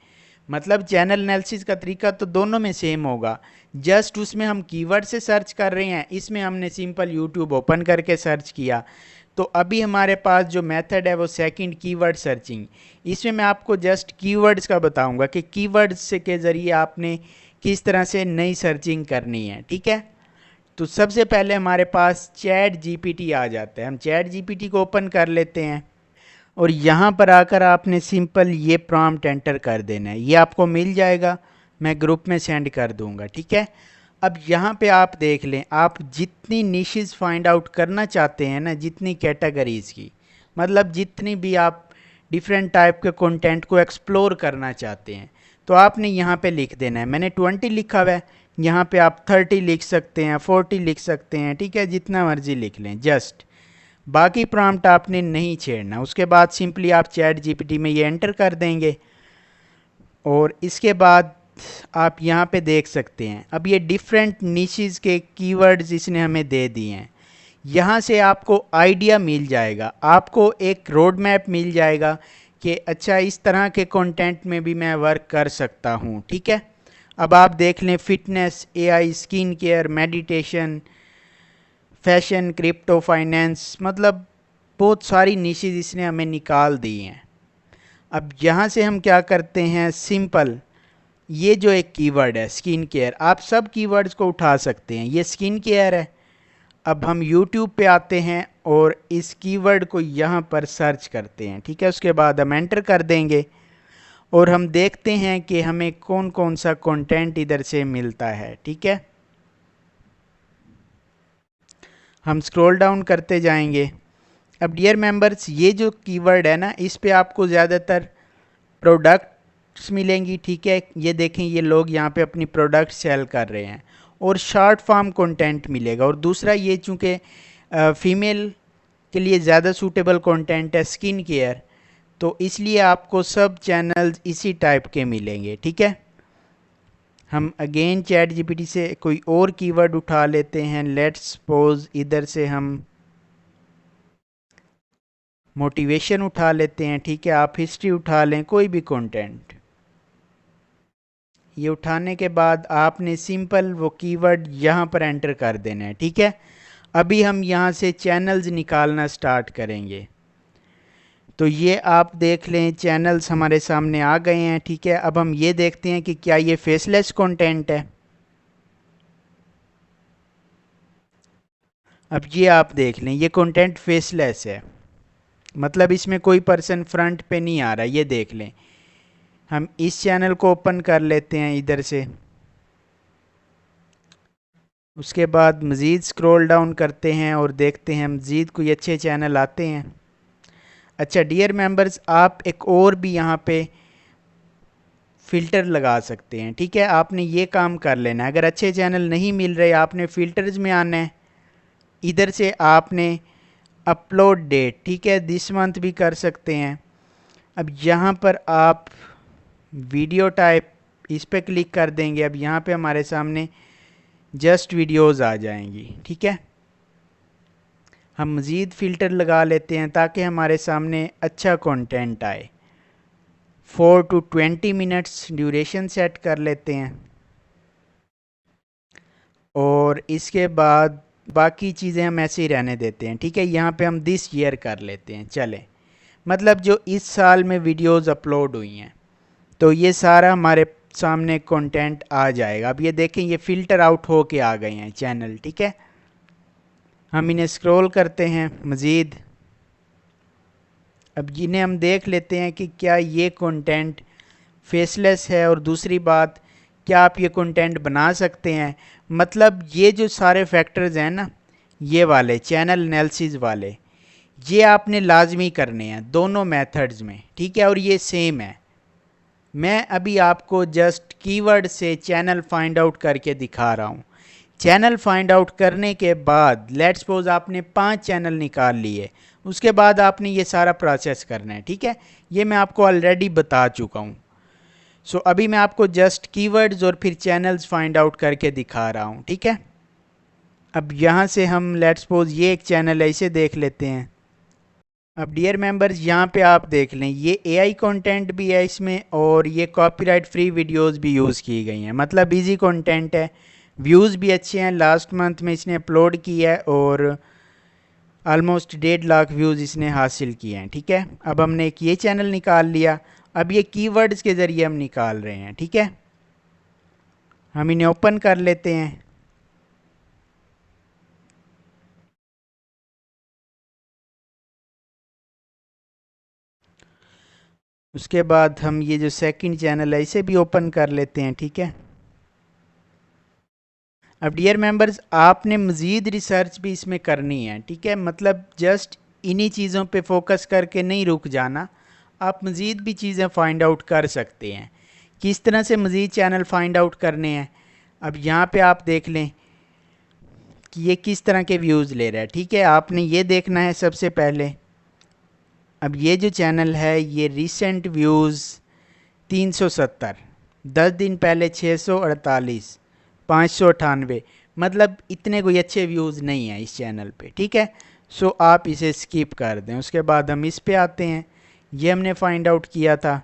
मतलब चैनल एनालिसिस का तरीका तो दोनों में सेम होगा, जस्ट उसमें हम कीवर्ड से सर्च कर रहे हैं, इसमें हमने सिंपल यूट्यूब ओपन करके सर्च किया। तो अभी हमारे पास जो मेथड है वो सेकंड कीवर्ड सर्चिंग। इसमें मैं आपको जस्ट कीवर्ड्स का बताऊंगा कि कीवर्ड्स से के ज़रिए आपने किस तरह से नई सर्चिंग करनी है, ठीक है। तो सबसे पहले हमारे पास चैट जीपीटी आ जाता है, हम चैट जीपीटी को ओपन कर लेते हैं और यहाँ पर आकर आपने सिंपल ये प्रॉम्प्ट एंटर कर देना है, ये आपको मिल जाएगा, मैं ग्रुप में सेंड कर दूंगा, ठीक है। अब यहाँ पे आप देख लें, आप जितनी निशेस फाइंड आउट करना चाहते हैं ना, जितनी कैटेगरीज़ की, मतलब जितनी भी आप डिफरेंट टाइप के कंटेंट को एक्सप्लोर करना चाहते हैं, तो आपने यहाँ पे लिख देना है। मैंने 20 लिखा हुआ है, यहाँ पे आप 30 लिख सकते हैं, 40 लिख सकते हैं, ठीक है, जितना मर्जी लिख लें, जस्ट बाकी प्रॉम्प्ट आपने नहीं छेड़ना। उसके बाद सिंपली आप चैट जीपीटी में ये एंटर कर देंगे और इसके बाद आप यहाँ पे देख सकते हैं अब ये डिफरेंट निशेस के कीवर्ड्स इसने हमें दे दिए हैं। यहाँ से आपको आइडिया मिल जाएगा, आपको एक रोड मैप मिल जाएगा कि अच्छा इस तरह के कंटेंट में भी मैं वर्क कर सकता हूँ, ठीक है। अब आप देख लें fitness, AI, skin care, meditation, fashion, crypto, finance, मतलब बहुत सारी निशेस इसने हमें निकाल दी हैं। अब यहाँ से हम क्या करते हैं, सिंपल ये जो एक कीवर्ड है स्किन केयर, आप सब कीवर्ड्स को उठा सकते हैं, ये स्किन केयर है। अब हम YouTube पे आते हैं और इस कीवर्ड को यहाँ पर सर्च करते हैं, ठीक है। उसके बाद हम एंटर कर देंगे और हम देखते हैं कि हमें कौन कौन सा कंटेंट इधर से मिलता है, ठीक है। हम स्क्रॉल डाउन करते जाएंगे। अब डियर मेंबर्स, ये जो कीवर्ड है ना, इस पे आपको ज़्यादातर प्रोडक्ट्स मिलेंगी, ठीक है। ये देखें, ये लोग यहाँ पे अपनी प्रोडक्ट सेल कर रहे हैं, और शॉर्ट फॉर्म कंटेंट मिलेगा। और दूसरा, ये चूँकि फीमेल के लिए ज़्यादा सूटेबल कंटेंट है, स्किन केयर, तो इसलिए आपको सब चैनल्स इसी टाइप के मिलेंगे, ठीक है। हम अगेन चैट जीपीटी से कोई और कीवर्ड उठा लेते हैं। लेट्स सपोज इधर से हम मोटिवेशन उठा लेते हैं, ठीक है। आप हिस्ट्री उठा लें, कोई भी कंटेंट। ये उठाने के बाद आपने सिंपल वो कीवर्ड यहाँ पर एंटर कर देना है, ठीक है। अभी हम यहाँ से चैनल्स निकालना स्टार्ट करेंगे। तो ये आप देख लें, चैनल्स हमारे सामने आ गए हैं, ठीक है। अब हम ये देखते हैं कि क्या ये फेसलेस कंटेंट है। अब ये आप देख लें, ये कंटेंट फेसलेस है, मतलब इसमें कोई पर्सन फ्रंट पे नहीं आ रहा, ये देख लें। हम इस चैनल को ओपन कर लेते हैं इधर से। उसके बाद मज़ीद स्क्रॉल डाउन करते हैं और देखते हैं मज़ीद कोई अच्छे चैनल आते हैं। अच्छा डियर मेंबर्स, आप एक और भी यहाँ पे फ़िल्टर लगा सकते हैं, ठीक है। आपने ये काम कर लेना है। अगर अच्छे चैनल नहीं मिल रहे, आपने फ़िल्टर्स में आना है। इधर से आपने अपलोड डेट, ठीक है, दिस मंथ भी कर सकते हैं। अब यहाँ पर आप वीडियो टाइप, इस पर क्लिक कर देंगे। अब यहाँ पे हमारे सामने जस्ट वीडियोज़ आ जाएंगी, ठीक है। हम मज़ीद फ़िल्टर लगा लेते हैं ताकि हमारे सामने अच्छा कंटेंट आए। 4 to 20 मिनट्स ड्यूरेशन सेट कर लेते हैं, और इसके बाद बाकी चीज़ें हम ऐसे ही रहने देते हैं, ठीक है। यहाँ पे हम दिस ईयर कर लेते हैं, चलें, मतलब जो इस साल में वीडियोज़ अपलोड हुई हैं, तो ये सारा हमारे सामने कंटेंट आ जाएगा। अब ये देखें, ये फ़िल्टर आउट हो के आ गए हैं चैनल, ठीक है। हम इन्हें स्क्रॉल करते हैं मज़ीद। अब जिन्हें हम देख लेते हैं कि क्या ये कंटेंट फेसलेस है, और दूसरी बात, क्या आप ये कंटेंट बना सकते हैं। मतलब ये जो सारे फैक्टर्स हैं ना, ये वाले चैनल एनालिसिस वाले, ये आपने लाजमी करने हैं दोनों मेथड्स में, ठीक है। और ये सेम है। मैं अभी आपको जस्ट कीवर्ड से चैनल फाइंड आउट करके दिखा रहा हूँ। चैनल फाइंड आउट करने के बाद लेट्स सपोज आपने 5 चैनल निकाल लिए, उसके बाद आपने ये सारा प्रोसेस करना है, ठीक है। ये मैं आपको ऑलरेडी बता चुका हूँ। सो अभी मैं आपको जस्ट कीवर्ड्स और फिर चैनल्स फाइंड आउट करके दिखा रहा हूँ, ठीक है। अब यहाँ से हम लेट्स सपोज ये एक चैनल है, इसे देख लेते हैं। अब डियर मेंबर्स, यहाँ पे आप देख लें, ये एआई कंटेंट भी है इसमें, और ये कॉपीराइट फ्री वीडियोस भी यूज़ की गई हैं, मतलब इजी कंटेंट है। व्यूज़ भी अच्छे हैं। लास्ट मंथ में इसने अपलोड किया है और ऑलमोस्ट 1.5 लाख व्यूज़ इसने हासिल किए हैं, ठीक है। अब हमने एक ये चैनल निकाल लिया। अब ये कीवर्ड्स के ज़रिए हम निकाल रहे हैं, ठीक है। हम इन्हें ओपन कर लेते हैं। उसके बाद हम ये जो सेकंड चैनल है, इसे भी ओपन कर लेते हैं, ठीक है। अब डियर मेंबर्स, आपने मज़ीद रिसर्च भी इसमें करनी है, ठीक है। मतलब जस्ट इन्हीं चीज़ों पे फोकस करके नहीं रुक जाना, आप मज़ीद भी चीज़ें फाइंड आउट कर सकते हैं। किस तरह से मज़ीद चैनल फाइंड आउट करने हैं, अब यहाँ पे आप देख लें कि ये किस तरह के व्यूज़ ले रहा है, ठीक है। आपने ये देखना है सबसे पहले। अब ये जो चैनल है, ये रिसेंट व्यूज़ 370, 10 दिन पहले 648, 598, मतलब इतने कोई अच्छे व्यूज़ नहीं हैं इस चैनल पे, ठीक है। सो आप इसे स्किप कर दें। उसके बाद हम इस पे आते हैं। ये हमने फाइंड आउट किया था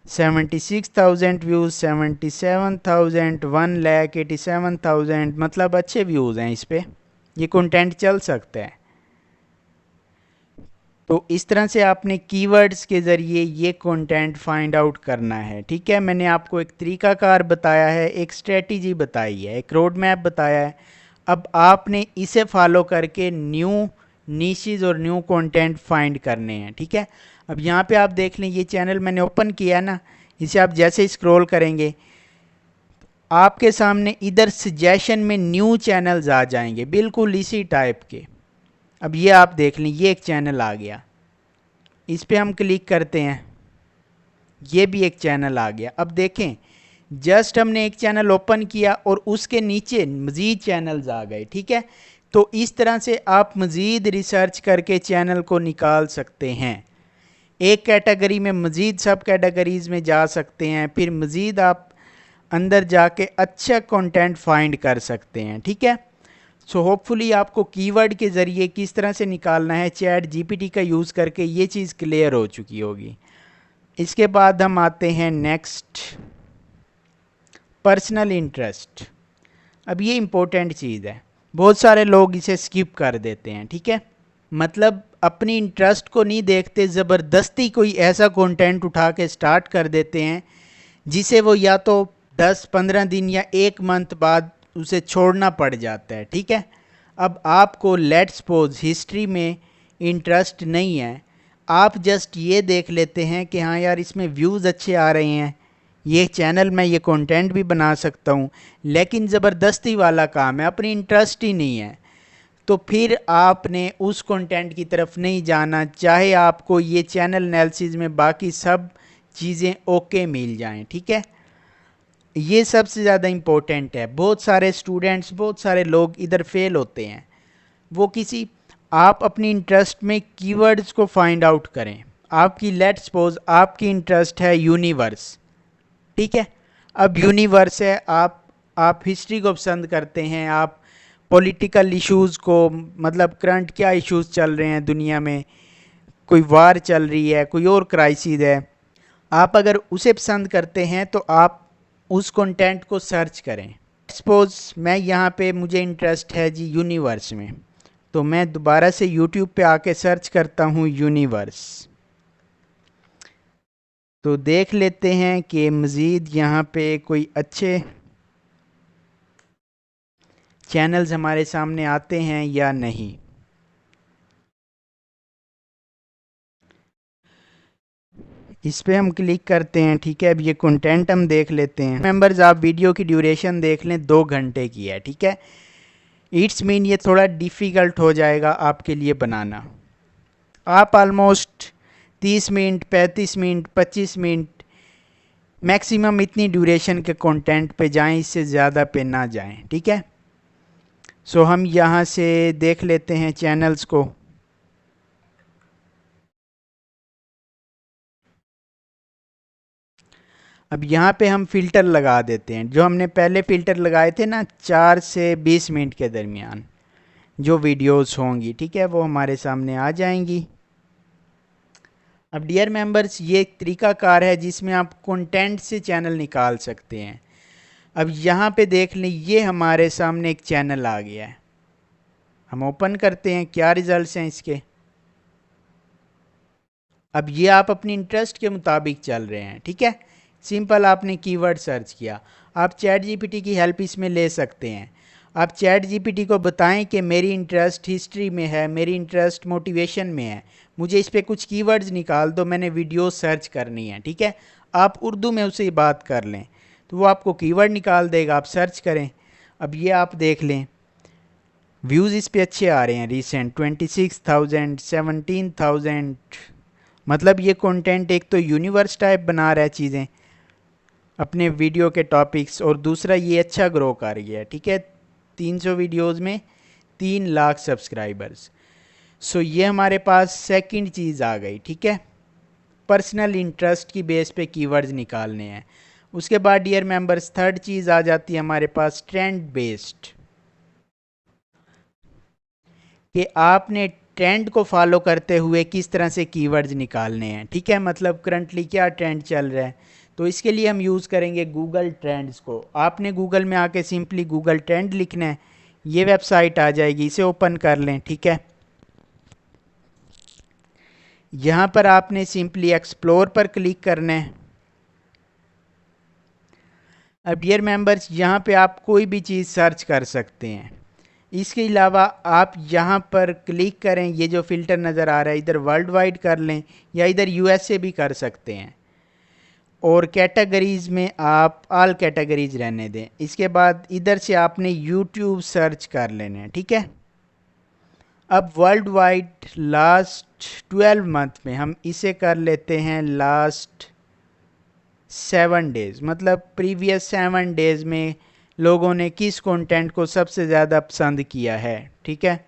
76,000 व्यूज़, 77,000, 1,87,000, मतलब अच्छे व्यूज़ हैं इस पे, ये कंटेंट चल सकता है। तो इस तरह से आपने कीवर्ड्स के ज़रिए ये कंटेंट फाइंड आउट करना है, ठीक है। मैंने आपको एक तरीकाकार बताया है, एक स्ट्रेटजी बताई है, एक रोड मैप बताया है। अब आपने इसे फॉलो करके न्यू नीशेस और न्यू कंटेंट फाइंड करने हैं, ठीक है। अब यहाँ पे आप देख लें, ये चैनल मैंने ओपन किया ना, इसे आप जैसे ही स्क्रॉल करेंगे, आपके सामने इधर सजेशन में न्यू चैनल्स आ जाएंगे बिल्कुल इसी टाइप के। अब ये आप देख लें, ये एक चैनल आ गया, इस पर हम क्लिक करते हैं, ये भी एक चैनल आ गया। अब देखें, जस्ट हमने एक चैनल ओपन किया और उसके नीचे मज़ीद चैनल्स आ गए। ठीक है, तो इस तरह से आप मज़ीद रिसर्च करके चैनल को निकाल सकते हैं। एक कैटेगरी में मज़ीद सब कैटेगरीज़ में जा सकते हैं, फिर मज़ीद आप अंदर जाके अच्छा कंटेंट फाइंड कर सकते हैं। ठीक है, सो होपफुली आपको कीवर्ड के ज़रिए किस तरह से निकालना है चैट जीपीटी का यूज़ करके ये चीज़ क्लियर हो चुकी होगी। इसके बाद हम आते हैं नेक्स्ट, पर्सनल इंटरेस्ट। अब ये इम्पोर्टेंट चीज़ है, बहुत सारे लोग इसे स्किप कर देते हैं। ठीक है, मतलब अपनी इंटरेस्ट को नहीं देखते, ज़बरदस्ती कोई ऐसा कंटेंट उठा के स्टार्ट कर देते हैं जिसे वो या तो 10-15 दिन या 1 मंथ बाद उसे छोड़ना पड़ जाता है। ठीक है, अब आपको लेट्स सपोज हिस्ट्री में इंटरेस्ट नहीं है, आप जस्ट ये देख लेते हैं कि हाँ यार इसमें व्यूज़ अच्छे आ रहे हैं, ये चैनल में ये कंटेंट भी बना सकता हूँ, लेकिन ज़बरदस्ती वाला काम है, अपनी इंटरेस्ट ही नहीं है, तो फिर आपने उस कंटेंट की तरफ नहीं जाना, चाहे आपको ये चैनल एनालिसिस में बाकी सब चीज़ें ओके मिल जाएं। ठीक है, ये सबसे ज़्यादा इम्पोर्टेंट है। बहुत सारे स्टूडेंट्स, बहुत सारे लोग इधर फेल होते हैं, वो किसी, आप अपनी इंटरेस्ट में कीवर्ड्स को फाइंड आउट करें। आपकी लेट्स सपोज आपकी इंटरेस्ट है यूनिवर्स। ठीक है, अब यूनिवर्स है, आप हिस्ट्री को पसंद करते हैं, आप पॉलिटिकल इश्यूज़ को, मतलब करंट क्या इश्यूज़ चल रहे हैं दुनिया में, कोई वार चल रही है, कोई और क्राइसिस है, आप अगर उसे पसंद करते हैं तो आप उस कंटेंट को सर्च करें। सपोज मैं यहाँ पे मुझे इंटरेस्ट है जी यूनिवर्स में, तो मैं दोबारा से यूट्यूब पे आके सर्च करता हूँ यूनिवर्स, तो देख लेते हैं कि मज़ीद यहाँ पे कोई अच्छे चैनल्स हमारे सामने आते हैं या नहीं। इस पर हम क्लिक करते हैं। ठीक है, अब ये कंटेंट हम देख लेते हैं। मेंबर्स, आप वीडियो की ड्यूरेशन देख लें, 2 घंटे की है। ठीक है, इट्स मीन ये थोड़ा डिफ़िकल्ट हो जाएगा आपके लिए बनाना। आप almost 30 minute, 35 minute, 25 minute maximum इतनी ड्यूरेशन के कंटेंट पे जाएं, इससे ज़्यादा पे ना जाएं। ठीक है, सो हम यहाँ से देख लेते हैं चैनल्स को। अब यहाँ पे हम फ़िल्टर लगा देते हैं, जो हमने पहले फ़िल्टर लगाए थे ना 4 से 20 मिनट के दरमियान जो वीडियोस होंगी। ठीक है, वो हमारे सामने आ जाएंगी। अब डियर मेंबर्स, ये एक तरीकाकार है जिसमें आप कंटेंट से चैनल निकाल सकते हैं। अब यहाँ पे देख लें, ये हमारे सामने एक चैनल आ गया है, हम ओपन करते हैं, क्या रिजल्ट्स हैं इसके। अब ये आप अपनी इंटरेस्ट के मुताबिक चल रहे हैं। ठीक है, सिंपल आपने कीवर्ड सर्च किया, आप चैट जीपीटी की हेल्प इसमें ले सकते हैं। आप चैट जीपीटी को बताएं कि मेरी इंटरेस्ट हिस्ट्री में है, मेरी इंटरेस्ट मोटिवेशन में है, मुझे इस पर कुछ कीवर्ड्स निकाल दो, मैंने वीडियो सर्च करनी है। ठीक है, आप उर्दू में उससे बात कर लें तो वो आपको कीवर्ड निकाल देगा, आप सर्च करें। अब ये आप देख लें, व्यूज़ इस पे अच्छे आ रहे हैं, रिसेंट 26,000, 17,000। मतलब ये कंटेंट एक तो यूनिवर्स टाइप बना रहा है चीज़ें अपने वीडियो के टॉपिक्स, और दूसरा ये अच्छा ग्रो कर गया है। ठीक है, 300 वीडियोस में 3 लाख सब्सक्राइबर्स। सो ये हमारे पास सेकंड चीज़ आ गई। ठीक है, पर्सनल इंटरेस्ट की बेस पे कीवर्ड्स निकालने हैं। उसके बाद डियर मेंबर्स, थर्ड चीज़ आ जाती है हमारे पास ट्रेंड बेस्ड, कि आपने ट्रेंड को फॉलो करते हुए किस तरह से कीवर्ड्स निकालने हैं। ठीक है, मतलब करंटली क्या ट्रेंड चल रहा है, तो इसके लिए हम यूज़ करेंगे गूगल ट्रेंड्स को। आपने गूगल में आके सिंपली गूगल ट्रेंड लिखना है, ये वेबसाइट आ जाएगी, इसे ओपन कर लें। ठीक है, यहाँ पर आपने सिंपली एक्सप्लोर पर क्लिक करना है। अब डियर मेंबर्स, यहाँ पे आप कोई भी चीज़ सर्च कर सकते हैं। इसके अलावा आप यहाँ पर क्लिक करें, ये जो फ़िल्टर नज़र आ रहा है इधर वर्ल्ड वाइड कर लें या इधर यूएसए भी कर सकते हैं। और कैटेगरीज में आप ऑल कैटेगरीज रहने दें। इसके बाद इधर से आपने यूट्यूब सर्च कर लेना है, ठीक है। अब वर्ल्ड वाइड लास्ट 12 मंथ में हम इसे कर लेते हैं लास्ट 7 डेज, मतलब प्रीवियस 7 डेज में लोगों ने किस कंटेंट को सबसे ज़्यादा पसंद किया है, ठीक है।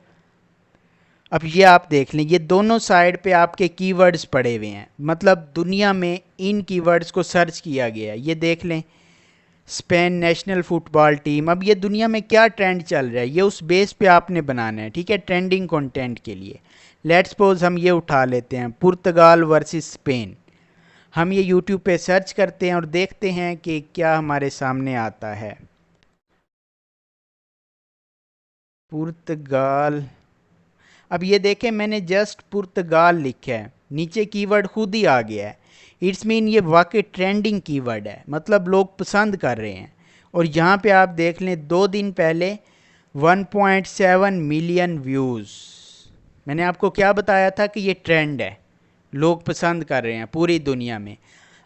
अब ये आप देख लें, ये दोनों साइड पे आपके कीवर्ड्स पड़े हुए हैं, मतलब दुनिया में इन कीवर्ड्स को सर्च किया गया है। ये देख लें, स्पेन नेशनल फुटबॉल टीम। अब ये दुनिया में क्या ट्रेंड चल रहा है, ये उस बेस पे आपने बनाना है, ठीक है, ट्रेंडिंग कंटेंट के लिए। लेट्स सपोज हम ये उठा लेते हैं, पुर्तगाल वर्सेस स्पेन। हम ये यूट्यूब पे सर्च करते हैं और देखते हैं कि क्या हमारे सामने आता है। पुर्तगाल, अब ये देखें मैंने जस्ट पुर्तगाल लिखा है, नीचे कीवर्ड खुद ही आ गया है। इट्स मीन ये वाकई ट्रेंडिंग कीवर्ड है, मतलब लोग पसंद कर रहे हैं। और यहाँ पे आप देख लें 2 दिन पहले 1.7 मिलियन व्यूज़। मैंने आपको क्या बताया था कि ये ट्रेंड है, लोग पसंद कर रहे हैं पूरी दुनिया में।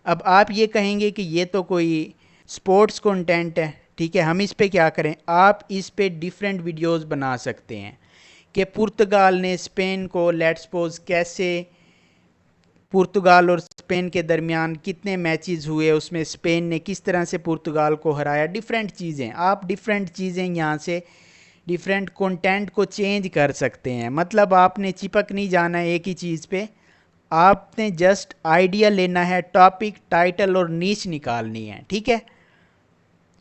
अब आप ये कहेंगे कि ये तो कोई स्पोर्ट्स कंटेंट है, ठीक है। हम इस पे क्या करें, आप इस पे डिफरेंट वीडियोस बना सकते हैं कि पुर्तगाल ने स्पेन को, लेट्स सपोज, कैसे पुर्तगाल और स्पेन के दरमियान कितने मैचेस हुए, उसमें स्पेन ने किस तरह से पुर्तगाल को हराया। डिफरेंट चीज़ें, आप डिफरेंट चीज़ें यहाँ से डिफरेंट कंटेंट को चेंज कर सकते हैं। मतलब आपने चिपक नहीं जाना है एक ही चीज़ पे, आपने जस्ट आइडिया लेना है, टॉपिक, टाइटल और नीच निकालनी है, ठीक है।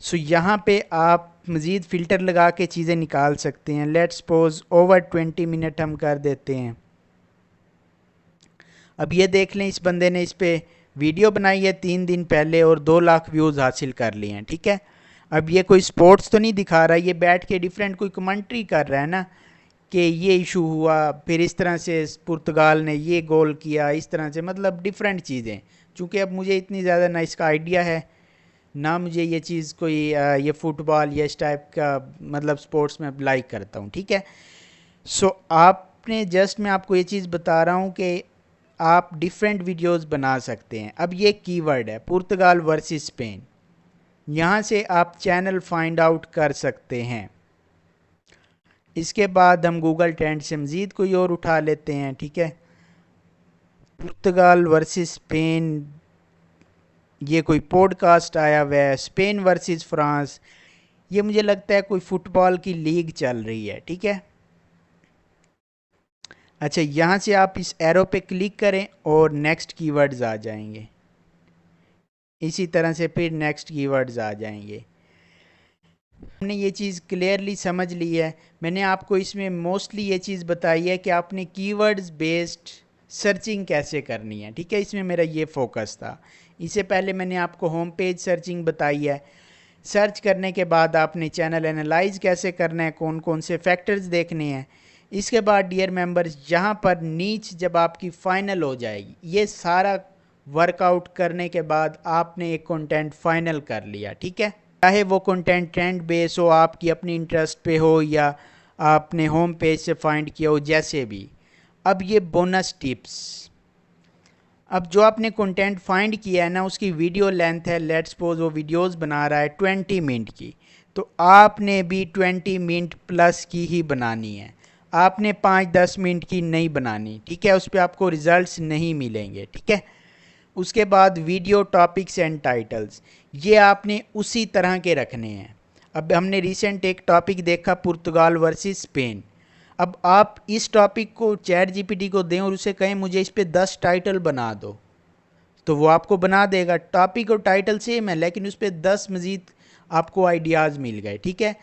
सो यहाँ पे आप मज़ीद फ़िल्टर लगा के चीज़ें निकाल सकते हैं। लेट्स सपोज ओवर 20 मिनट हम कर देते हैं। अब ये देख लें, इस बंदे ने इस पे वीडियो बनाई है 3 दिन पहले और 2 लाख व्यूज़ हासिल कर लिए हैं, ठीक है। अब ये कोई स्पोर्ट्स तो नहीं दिखा रहा, ये बैठ के डिफरेंट कोई कमेंट्री कर रहा है ना, कि ये इशू हुआ, फिर इस तरह से पुर्तगाल ने ये गोल किया, इस तरह से, मतलब डिफरेंट चीज़ें। चूँकि अब मुझे इतनी ज़्यादा ना इसका आइडिया है, ना मुझे ये चीज़ कोई ये फुटबॉल या इस टाइप का, मतलब स्पोर्ट्स में लाइक करता हूँ, ठीक है। सो आपने जस्ट, मैं आपको ये चीज़ बता रहा हूँ कि आप डिफरेंट वीडियोस बना सकते हैं। अब ये कीवर्ड है पुर्तगाल वर्सेस स्पेन, यहाँ से आप चैनल फाइंड आउट कर सकते हैं। इसके बाद हम गूगल ट्रेंड से मज़ीद कोई और उठा लेते हैं, ठीक है। पुर्तगाल वर्सेस स्पेन, ये कोई पॉडकास्ट आया हुआ है। स्पेन वर्सेस फ्रांस, ये मुझे लगता है कोई फुटबॉल की लीग चल रही है, ठीक है। अच्छा, यहाँ से आप इस एरो पे क्लिक करें और नेक्स्ट कीवर्ड्स आ जाएंगे। इसी तरह से फिर नेक्स्ट कीवर्ड्स आ जाएंगे। हमने ये चीज़ क्लियरली समझ ली है। मैंने आपको इसमें मोस्टली ये चीज़ बताई है कि आपने कीवर्ड्स बेस्ड सर्चिंग कैसे करनी है, ठीक है। इसमें मेरा ये फोकस था। इससे पहले मैंने आपको होम पेज सर्चिंग बताई है। सर्च करने के बाद आपने चैनल एनालाइज कैसे करना है, कौन कौन से फैक्टर्स देखने हैं। इसके बाद डियर मेंबर्स, यहाँ पर नीच जब आपकी फ़ाइनल हो जाएगी, ये सारा वर्कआउट करने के बाद आपने एक कंटेंट फाइनल कर लिया, ठीक है। चाहे वो कंटेंट ट्रेंड बेस हो, आपकी अपनी इंटरेस्ट पे हो, या आपने होम पेज से फाइंड किया हो, जैसे भी। अब ये बोनस टिप्स, अब जो आपने कंटेंट फाइंड किया है ना, उसकी वीडियो लेंथ है, लेट्स सपोज वो वीडियोस बना रहा है 20 मिनट की, तो आपने भी 20 मिनट प्लस की ही बनानी है। आपने 5-10 मिनट की नहीं बनानी, ठीक है। उस पर आपको रिजल्ट्स नहीं मिलेंगे, ठीक है। उसके बाद वीडियो टॉपिक्स एंड टाइटल्स, ये आपने उसी तरह के रखने हैं। अब हमने रिसेंट एक टॉपिक देखा, पुर्तगाल वर्सेस स्पेन। अब आप इस टॉपिक को चैट जीपीटी को दें और उसे कहें मुझे इस पे 10 टाइटल बना दो, तो वो आपको बना देगा। टॉपिक और टाइटल सेम है, लेकिन उस पर 10 मज़ीद आपको आइडियाज़ मिल गए, ठीक है।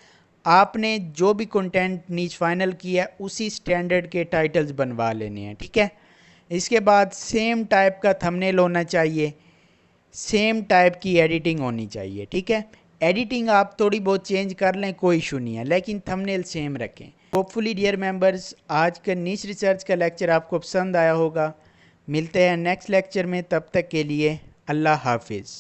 आपने जो भी कंटेंट नीच फाइनल किया है उसी स्टैंडर्ड के टाइटल्स बनवा लेने हैं, ठीक है। इसके बाद सेम टाइप का थंबनेल होना चाहिए, सेम टाइप की एडिटिंग होनी चाहिए, ठीक है। एडिटिंग आप थोड़ी बहुत चेंज कर लें, कोई इशू नहीं है, लेकिन थंबनेल सेम रखें। होपफुली डियर मेंबर्स, आज का नीच रिसर्च का लेक्चर आपको पसंद आया होगा। मिलते हैं नेक्स्ट लेक्चर में, तब तक के लिए अल्लाह हाफिज़।